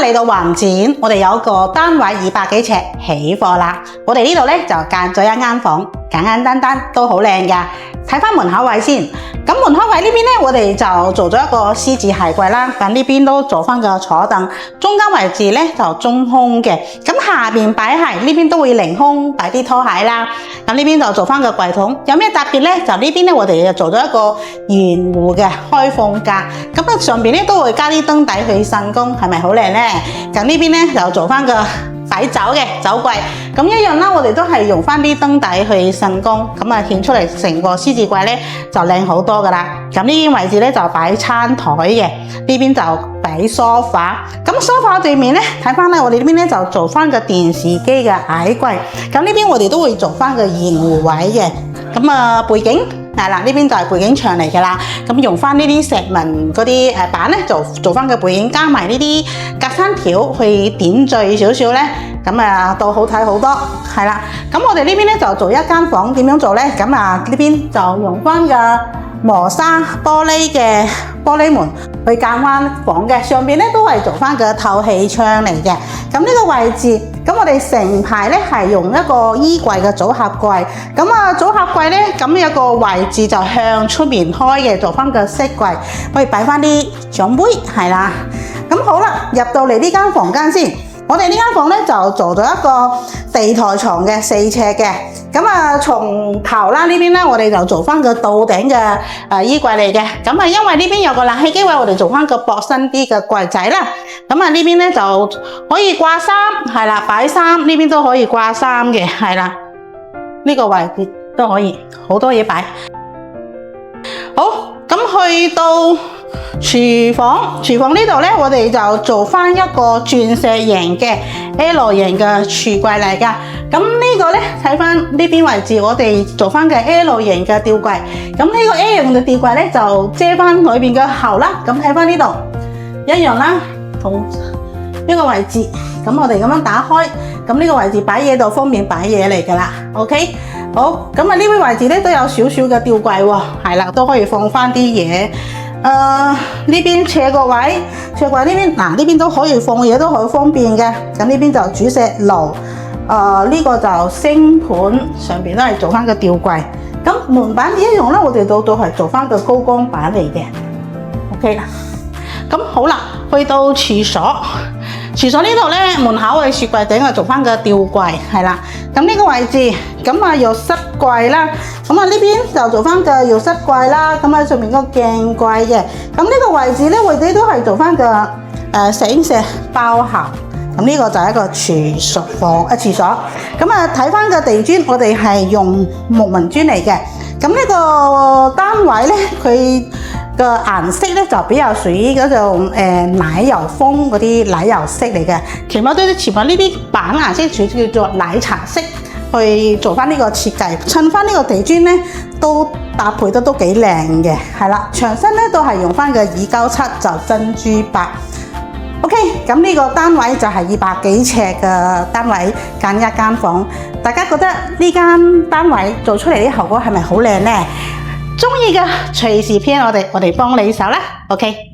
嚟到橫展，我哋有個單位200幾尺起貨啦。我哋呢度咧就間咗一間房，簡簡單單都好靚㗎。睇翻門口位先，咁門口位呢邊咧，我哋就做咗一個 C 字鞋櫃啦。咁呢邊都做翻個坐凳，中間位置咧就中空嘅。咁下邊擺鞋呢邊都會凌空擺啲拖鞋啦。咁呢邊就做翻個櫃桶，有咩特別咧？就呢邊咧，我哋就做咗一個圓弧嘅開放格。咁啊上邊咧都會加啲燈底去竣工，係咪好靚咧？咁呢邊咧就做翻個擺酒嘅酒櫃，咁一樣啦，我哋都係用翻啲燈底去竣工，咁啊顯出嚟成個獅子櫃咧就靚好多噶啦。咁呢邊位置咧就擺餐台嘅，呢邊就擺梳化。咁梳化對面咧睇翻咧，我哋呢邊咧就做翻個電視機嘅矮櫃。咁呢邊我哋都會做翻個圓弧位嘅。咁啊背景係啦，呢邊就係背景牆嚟噶啦。咁用翻呢啲石紋嗰啲板咧，就做翻個背景，加埋呢啲隔山條去點綴少少咧，咁啊都好睇好多。係啦，咁我哋呢邊咧就做一間房，點樣做咧？咁啊呢邊就用翻個磨砂玻璃嘅玻璃門去間翻房嘅，上邊咧都係做翻個透氣窗嚟嘅。咁呢個位置，咁我哋成排咧係用一個衣櫃嘅組合櫃。咁啊組合櫃咧，咁有個位置就向出面開嘅，做翻個飾櫃，可以擺翻啲獎杯，係啦。咁好啦，入到嚟呢間房間先。我哋呢間房咧就做咗一個地台床嘅4尺嘅，咁啊從頭啦呢邊咧我哋就做翻個到頂嘅衣櫃嚟嘅，咁啊因為呢邊有個冷氣機位，我哋做翻個薄身啲嘅櫃仔啦，咁啊呢邊咧就可以掛衫，係啦擺衫，呢邊都可以掛衫嘅，係啦呢個位置都可以好多嘢擺。好，咁去到廚房呢度咧，我哋就做翻一個鑽石型嘅 L 型嘅櫥櫃嚟噶。咁呢個咧睇翻呢邊位置，我哋做翻嘅 L 型嘅吊櫃。咁呢個 L 型嘅吊櫃咧就遮翻裏邊嘅喉啦。咁睇翻呢度一樣啦，同呢個位置。咁我哋咁樣打開，咁呢個位置擺嘢度方便擺嘢嚟噶啦。OK， 好，咁啊呢邊位置咧都有少少嘅吊櫃喎，係啦，都可以放翻啲嘢。呢邊斜個位，斜櫃呢邊嗱，呢邊都可以放嘢，都好方便嘅。咁呢邊就煮食爐，呢個就星盤，上邊都係做翻個吊櫃。咁門板一樣啦，我哋都係做翻個高光板嚟嘅。OK 啦，咁好啦，去到廁所。廁所呢度咧，門口嘅雪櫃頂係做翻個吊櫃，係啦。咁呢個位置，咁啊浴室櫃啦，咁啊呢邊就做翻個浴室櫃啦。咁啊上面個鏡櫃嘅，咁呢個位置咧，我哋都係做翻個醒石包盒。咁呢個就係一個廁所。咁啊睇翻個地磚，我哋係用木紋磚嚟嘅。咁呢個單位咧，佢個顏色咧就比較屬於嗰種奶油風嗰啲奶油色嚟嘅，全部呢啲板顏色叫做奶茶色，去做翻呢個設計，襯翻呢個地磚咧都搭配得都幾靚嘅，係啦，牆身咧都係用翻個297就珍珠白。OK， 咁呢個單位就係200幾尺嘅單位，間一間房，大家覺得呢間單位做出嚟啲效果係咪好靚呢？中意嘅隨時 PM我哋幫你手啦 ，OK。